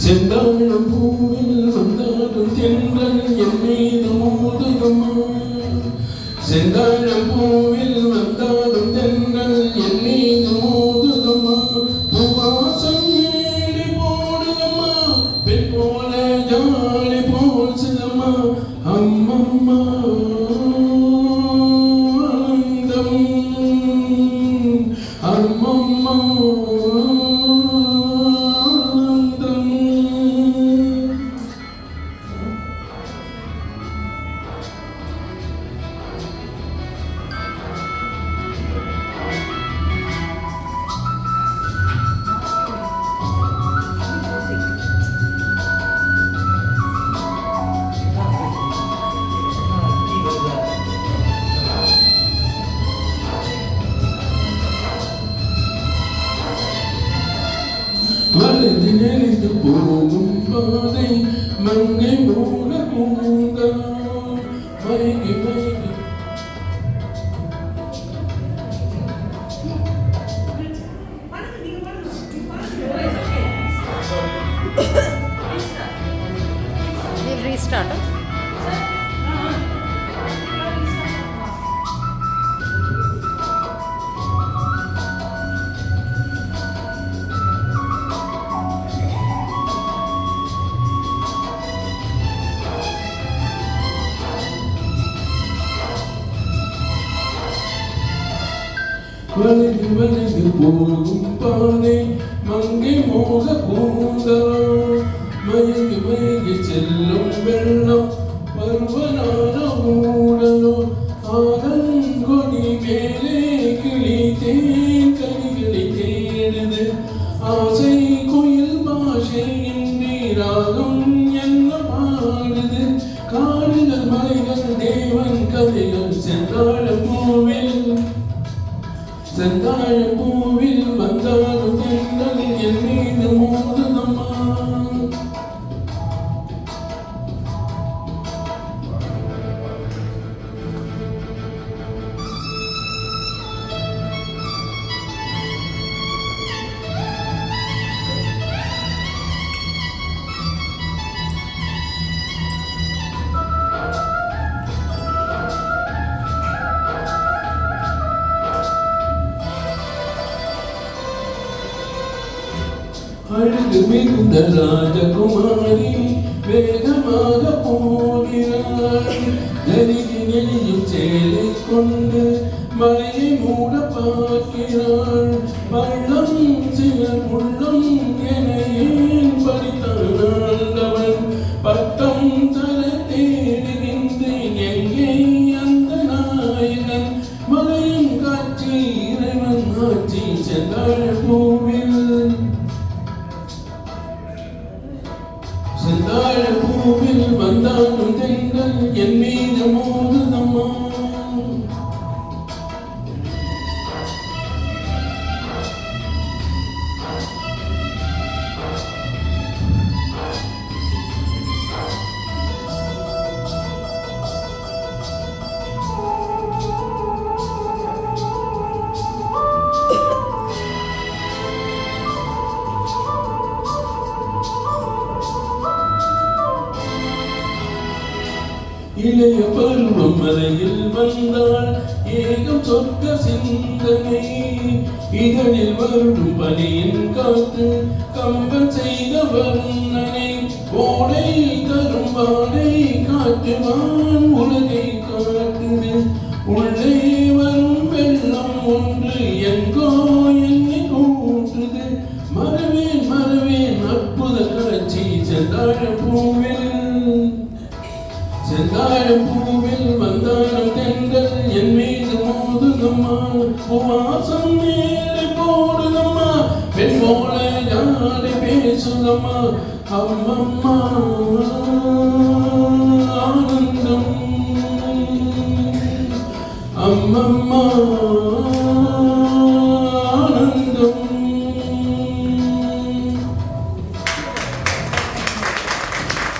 செந்தாழம் பூவில் வந்தாடும் தென்றல் என் மீது மோதுகமா. செந்தாழம் பூவில் வந்தாடும் தென்றல் என் மீது மோதுகமா. வாசம் ஏழி போடுகமா, பெண் போல ஜாலி போல் சிதமா. அம்மம்மா ஆனந்தம், அம்மம்மா வளைந்து நெளிந்து போகும் பாதை மங்கை மூட கூந்தா. மயங்கி மயங்கி restart. வளைந்து வளைந்து போகும் பாதை மங்கை மோக கூந்தா. மயங்கி மயங்கி செல்லும் வெள்ளம் பருவனான ஊடலோ. ஆனங்கொடி மேலே கிளி தேன் கனிகளை தேடுது. ஆசை குயில் பாஷையின் நீராகம் என்ன பாடுது. காடுகள் மலைகள் தேவன் கதைகள். செந்தாழம் பூவில் செந்தாழம் பூவில் வந்தாடும் தென்றல் என் மீது மோதுதம்மா. அழகு மிகுந்த ராஜகுமாரி வேகமாக போகிறாள். நெருங்கி நெளியும் சேலை கொண்டு மலையை மூட பார்க்கிறாள். பள்ளம் சிலர் உள்ளம் என ஏன் படித்தாள். பட்டம் தர தேடுகின்றேன் எங்கே அந்த நாயகன். மலையும் காட்சி இறைவன் ஆட்சி. செந்தாழம் பூவில் செந்தாழம் பூவில் வந்தாடும் தென்றல் என் மீது மோதுதம்மா. இளைய பருவம் மலையில் வந்தால் ஏகம் சொர்க்க சிந்தனை. இதழில் வருடும் பனியின் காற்று கம்பன் செய்த வர்ணனை. ஓடை தரும் வாடை காட்டுவான் உலகை காட்டுது. உள்ளே வரும் வெள்ளம் ஒன்று எங்கோ என்னை கூட்டுது. மறவேன் மறவேன் அற்புத காட்சி. செந்தாழம் பூவில் செந்தாழம் பூவில் வந்தாடும் தென்றல் அம்மம்மா